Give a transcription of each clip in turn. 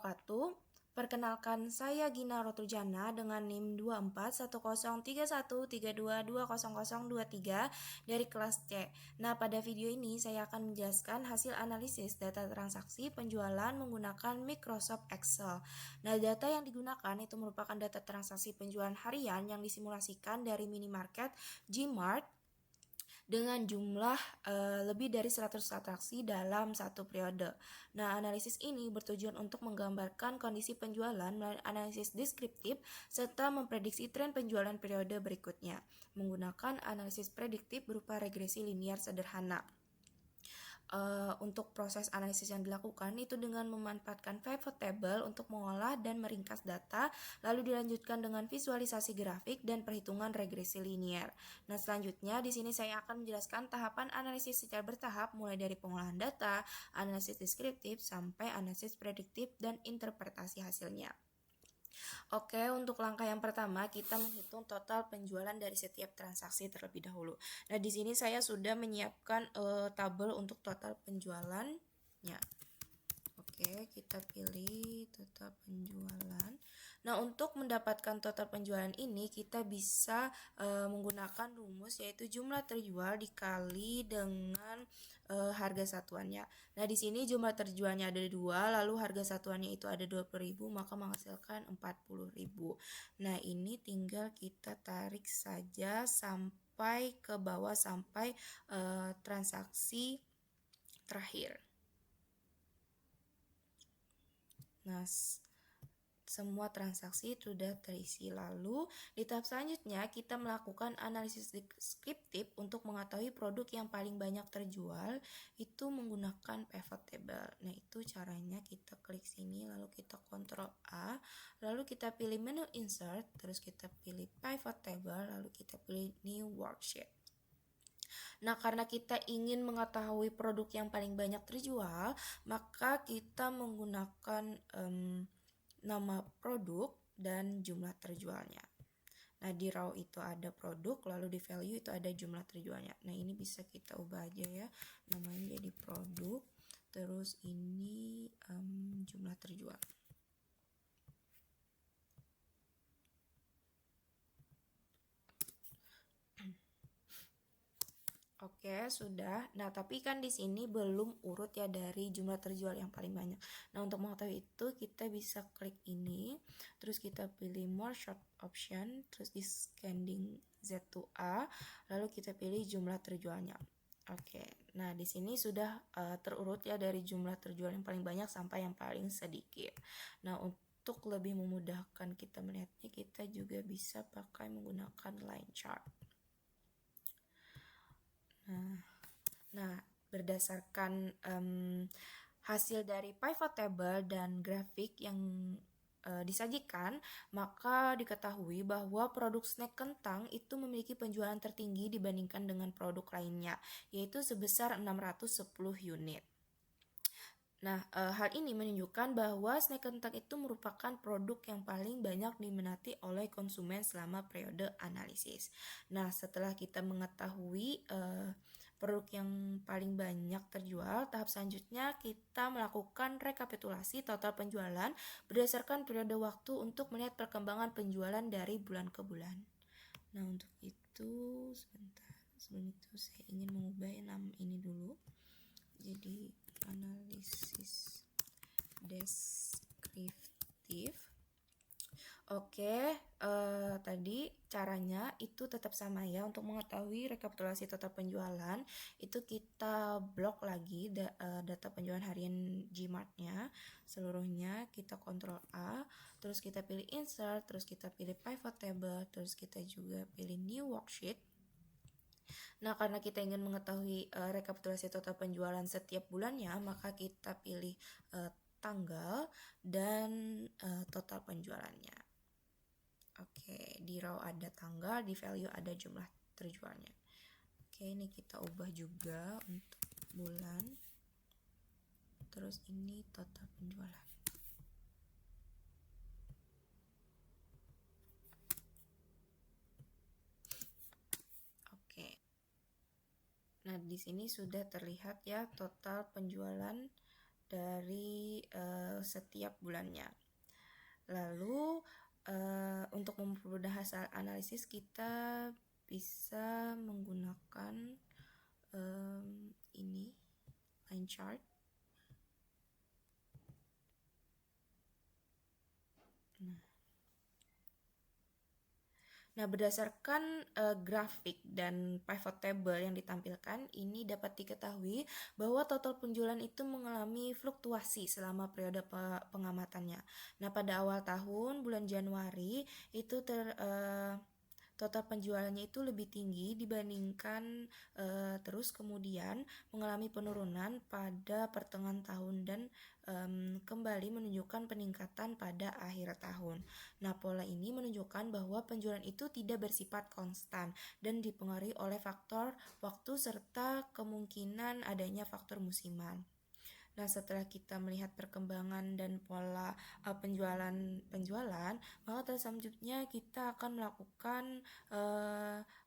wabarakatuh. Perkenalkan, saya Gina Roturjana dengan NIM 24103132202023 dari kelas C. Nah, pada video ini saya akan menjelaskan hasil analisis data transaksi penjualan menggunakan Microsoft Excel. Nah, data yang digunakan itu merupakan data transaksi penjualan harian yang disimulasikan dari minimarket Gmart dengan jumlah lebih dari 100 transaksi dalam satu periode. Nah, analisis ini bertujuan untuk menggambarkan kondisi penjualan melalui analisis deskriptif serta memprediksi tren penjualan periode berikutnya menggunakan analisis prediktif berupa regresi linear sederhana. Untuk proses analisis yang dilakukan itu dengan memanfaatkan pivot table untuk mengolah dan meringkas data, lalu dilanjutkan dengan visualisasi grafik dan perhitungan regresi linear. Nah, selanjutnya di sini saya akan menjelaskan tahapan analisis secara bertahap mulai dari pengolahan data, analisis deskriptif sampai analisis prediktif dan interpretasi hasilnya. Oke, untuk langkah yang pertama kita menghitung total penjualan dari setiap transaksi terlebih dahulu. Nah, di sini saya sudah menyiapkan tabel untuk total penjualannya. Oke, kita pilih total penjualan. Nah, untuk mendapatkan total penjualan ini kita bisa menggunakan rumus yaitu jumlah terjual dikali dengan harga satuannya. Nah, di sini jumlah terjualnya ada 2, lalu harga satuannya itu ada 20.000, maka menghasilkan 40.000. Nah, ini tinggal kita tarik saja sampai ke bawah sampai transaksi terakhir. Nah, semua transaksi sudah terisi. Lalu di tahap selanjutnya kita melakukan analisis deskriptif untuk mengetahui produk yang paling banyak terjual itu menggunakan pivot table. Nah, itu caranya kita klik sini lalu kita Ctrl A, lalu kita pilih menu insert, terus kita pilih pivot table, lalu kita pilih new worksheet. Nah, karena kita ingin mengetahui produk yang paling banyak terjual, maka kita menggunakan nama produk dan jumlah terjualnya. Nah, di raw itu ada produk, lalu di value itu ada jumlah terjualnya. Nah, ini bisa kita ubah aja ya, namanya jadi produk, terus ini jumlah terjual. Oke, sudah. Nah, tapi kan di sini belum urut ya dari jumlah terjual yang paling banyak. Nah, untuk mengetahui itu kita bisa klik ini, terus kita pilih more short option, terus di scanning Z to A, lalu kita pilih jumlah terjualnya. Oke, nah di sini sudah terurut ya dari jumlah terjual yang paling banyak sampai yang paling sedikit. Nah, untuk lebih memudahkan kita melihatnya, kita juga bisa pakai menggunakan line chart. Nah, berdasarkan hasil dari pivot table dan grafik yang disajikan, maka diketahui bahwa produk snack kentang itu memiliki penjualan tertinggi dibandingkan dengan produk lainnya, yaitu sebesar 610 unit. Nah, hal ini menunjukkan bahwa snack kentang itu merupakan produk yang paling banyak diminati oleh konsumen selama periode analisis. Nah, setelah kita mengetahui produk yang paling banyak terjual, tahap selanjutnya kita melakukan rekapitulasi total penjualan berdasarkan periode waktu untuk melihat perkembangan penjualan dari bulan ke bulan. Nah, untuk itu sebentar, sebelum itu saya ingin mengubah nama ini dulu. Jadi analisis deskriptif. Oke, tadi caranya itu tetap sama ya. Untuk mengetahui rekapitulasi total penjualan itu kita blok lagi data penjualan harian Gmart-nya seluruhnya, kita Ctrl A, terus kita pilih insert, terus kita pilih pivot table, terus kita juga pilih new worksheet. Nah, karena kita ingin mengetahui rekapitulasi total penjualan setiap bulannya, maka kita pilih tanggal dan total penjualannya. Oke, di raw ada tanggal, di value ada jumlah terjualnya. Oke, ini kita ubah juga untuk bulan. Terus ini total penjualan. Oke. Nah, di sini sudah terlihat ya total penjualan dari setiap bulannya. Lalu untuk mempermudah hasil analisis kita bisa menggunakan ini line chart. Nah, berdasarkan grafik dan pivot table yang ditampilkan, ini dapat diketahui bahwa total penjualan itu mengalami fluktuasi selama periode pengamatannya. Nah, pada awal tahun, bulan Januari, itu total penjualannya itu lebih tinggi dibandingkan terus kemudian mengalami penurunan pada pertengahan tahun dan kembali menunjukkan peningkatan pada akhir tahun. Nah, pola ini menunjukkan bahwa penjualan itu tidak bersifat konstan dan dipengaruhi oleh faktor waktu serta kemungkinan adanya faktor musiman. Nah, setelah kita melihat perkembangan dan pola penjualan, maka selanjutnya kita akan melakukan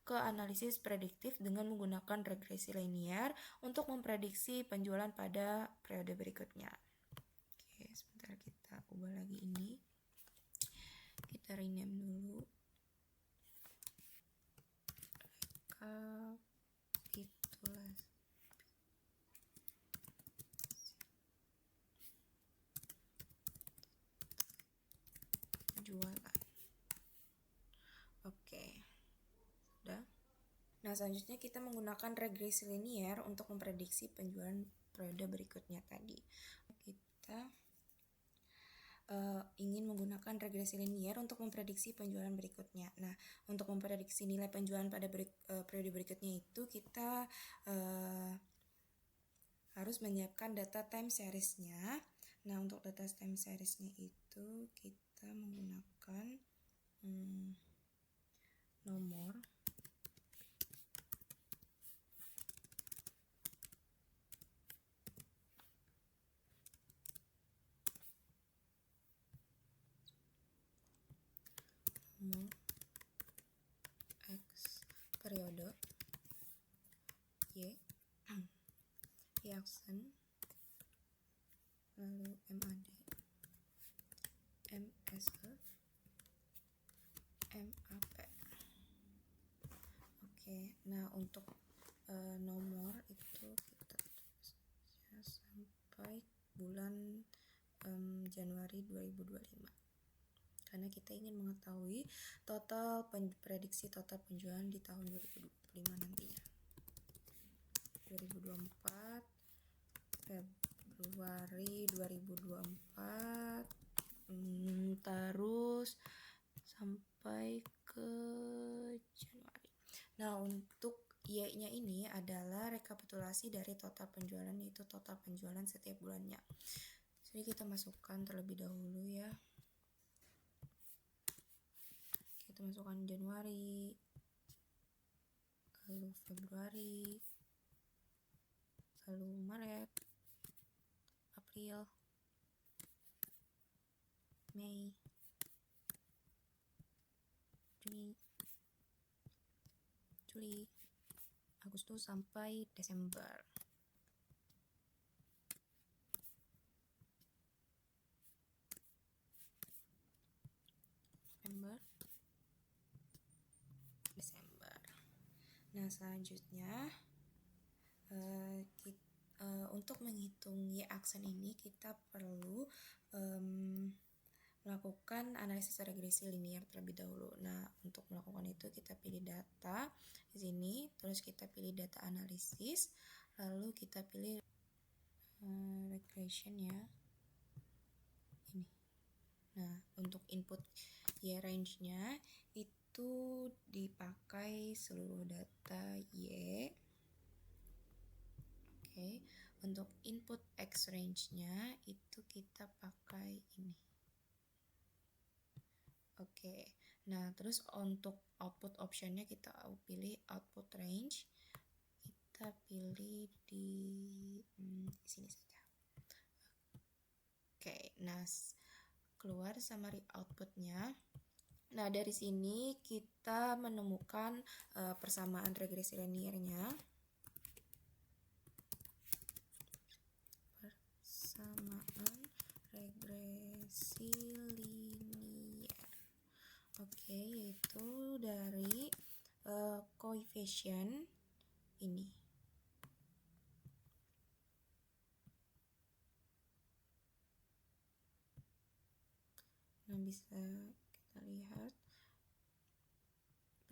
ke analisis prediktif dengan menggunakan regresi linear untuk memprediksi penjualan pada periode berikutnya. Oke, sebentar kita ubah lagi ini. Kita rename dulu. Rekapitulasi penjualan. Oke, sudah. Nah, selanjutnya kita menggunakan regresi linear untuk memprediksi penjualan periode berikutnya tadi. Kita ingin menggunakan regresi linear untuk memprediksi penjualan berikutnya. Nah, untuk memprediksi nilai penjualan pada periode berikutnya itu kita harus menyiapkan data time series-nya. Nah, untuk data time series-nya itu kita menggunakan nomor X periode Y Action, lalu MAD, MSE, MAP. Oke, nah untuk nomor itu kita tulis sampai bulan Januari 2025. Karena kita ingin mengetahui prediksi total penjualan di tahun 2025 nantinya. 2024 Februari 2024 terus sampai ke Januari. Nah, untuk Y-nya ini adalah rekapitulasi dari total penjualan, yaitu total penjualan setiap bulannya. Jadi kita masukkan terlebih dahulu ya. Kita masukkan Januari, lalu Februari, lalu Maret, April, Mei, Juni, Juli, Agustus sampai Desember. November, Desember. Nah, selanjutnya untuk menghitung Y-aksen ini kita perlu melakukan analisis regresi linear terlebih dahulu. Nah, untuk melakukan itu kita pilih data di sini, terus kita pilih data analisis, lalu kita pilih regression ya. Ini. Nah, untuk input Y range-nya itu dipakai seluruh data Y. Oke, untuk input X range-nya itu kita pakai ini. Oke, nah terus untuk output option-nya kita pilih output range. Kita pilih di sini saja. Oke, nah keluar summary output-nya. Nah, dari sini kita menemukan persamaan regresi linearnya. persamaan regresi linier. Oke, yaitu dari koefisien ini. Nah, bisa kita lihat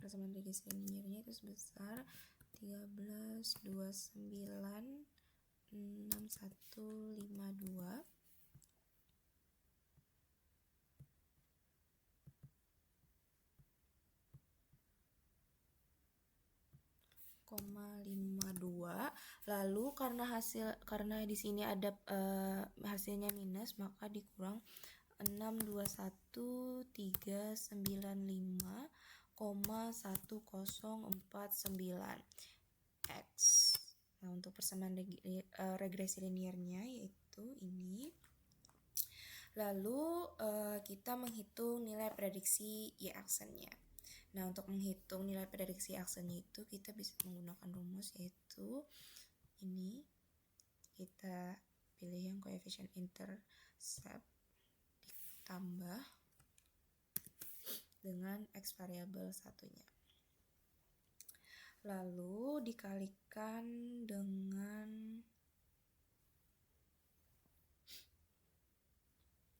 persamaan regresi liniernya itu sebesar 13,296152 0,52. Lalu karena di sini ada hasilnya minus, maka dikurang 621.395,1049 X. Nah, untuk persamaan regresi liniernya yaitu ini. Lalu kita menghitung nilai prediksi Y-aksennya. Nah, untuk menghitung nilai prediksi aksennya itu kita bisa menggunakan rumus, yaitu ini. Kita pilih yang koefisien intercept ditambah dengan X variabel satunya. Lalu dikalikan dengan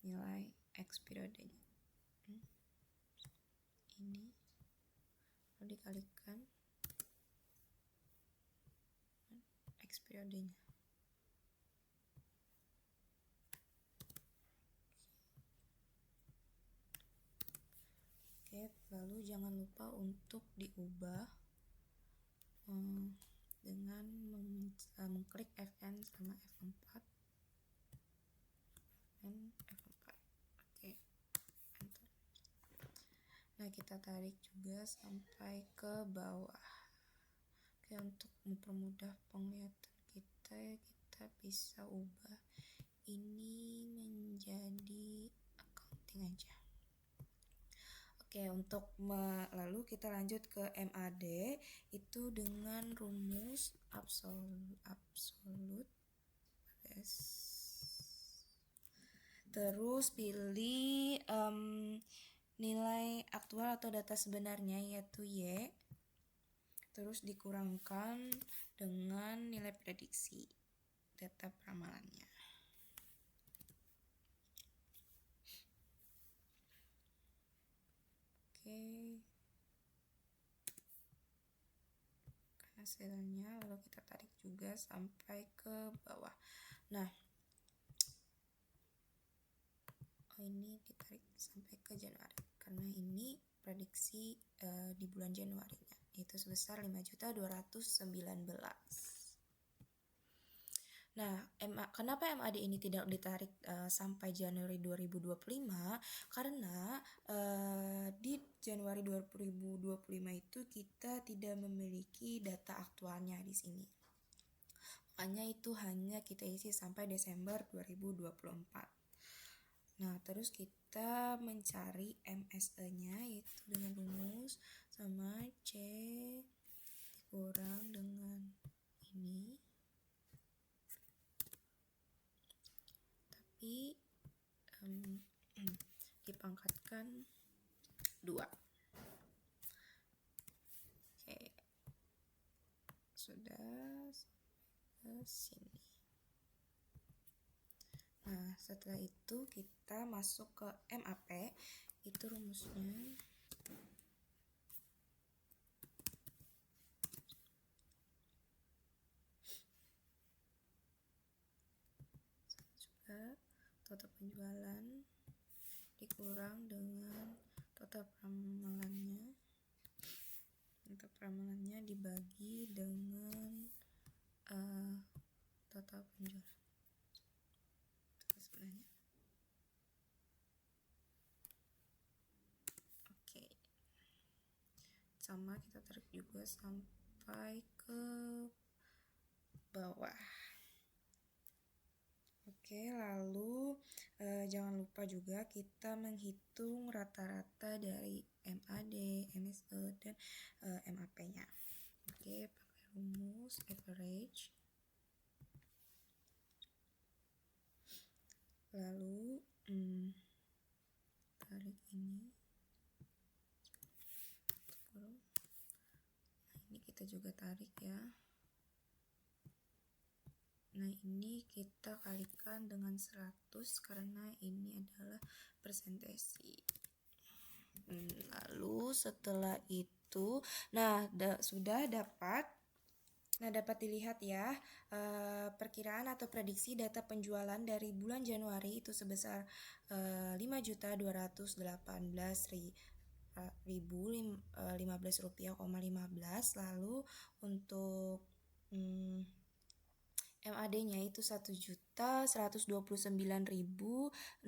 nilai X periodenya. Ini lalu dikalikan X periodenya. Oke, lalu jangan lupa untuk diubah dengan mengklik Fn sama F4. F4. Oke, enter. Nah, kita tarik juga sampai ke bawah. Oke, untuk mempermudah penglihatan kita bisa ubah ini menjadi accounting aja. Oke, untuk lalu kita lanjut ke MAD itu dengan rumus absolut terus pilih nilai aktual atau data sebenarnya yaitu Y, terus dikurangkan dengan nilai prediksi data peramalannya. Oke, hasilnya lalu kita tarik juga sampai ke bawah. Nah, ini ditarik sampai ke Januari karena ini prediksi di bulan Januarinya, yaitu sebesar 5.219. Nah, kenapa MAD ini tidak ditarik sampai Januari 2025? Karena di Januari 2025 itu kita tidak memiliki data aktualnya di sini. Makanya itu hanya kita isi sampai Desember 2024. Nah, terus kita mencari MSE-nya yaitu dengan rumus sama C dikurang dengan ini. Tapi dipangkatkan 2. Oke. Sudah ke sini. Nah, setelah itu kita masuk ke MAP. Itu rumusnya juga total penjualan dikurang dengan total peramalannya. Total peramalannya dibagi dengan total penjualan sebenarnya. Oke, sama kita tarik juga sampai ke bawah. Oke, lalu jangan lupa juga kita menghitung rata-rata dari MAD, MSE, dan MAP-nya. Oke, pakai rumus average Lalu tarik ini. Ini kita juga tarik ya. Nah, ini kita kalikan dengan 100 karena ini adalah persentase. Lalu setelah itu, sudah dapat. Nah, dapat dilihat ya, perkiraan atau prediksi data penjualan dari bulan Januari itu sebesar 5.218.015 rupiah,15. Lalu untuk MAD-nya itu 1.199.655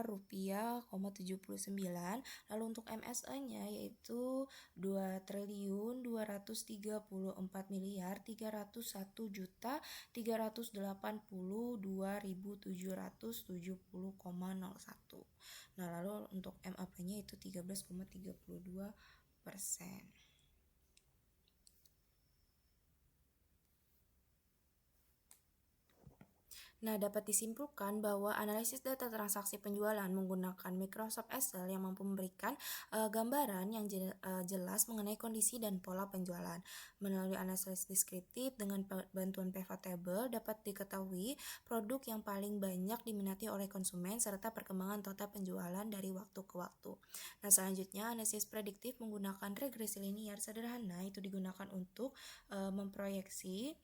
rupiah,79. Lalu untuk MSA-nya yaitu 2.234.380.770,01. Nah, lalu untuk MAP-nya itu 13,32%. Nah, dapat disimpulkan bahwa analisis data transaksi penjualan menggunakan Microsoft Excel yang mampu memberikan gambaran yang jelas mengenai kondisi dan pola penjualan. Melalui analisis deskriptif dengan bantuan pivot table dapat diketahui produk yang paling banyak diminati oleh konsumen serta perkembangan total penjualan dari waktu ke waktu. Nah, selanjutnya analisis prediktif menggunakan regresi linear sederhana itu digunakan untuk memproyeksi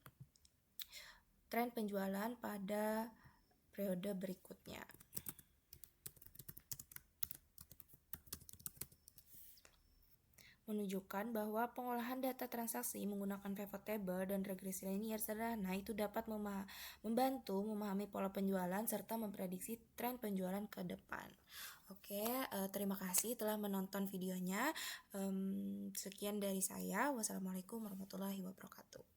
tren penjualan pada periode berikutnya. Menunjukkan bahwa pengolahan data transaksi menggunakan pivot table dan regresi linear sederhana itu dapat membantu memahami pola penjualan serta memprediksi tren penjualan ke depan. Oke, terima kasih telah menonton videonya. Sekian dari saya. Wassalamualaikum warahmatullahi wabarakatuh.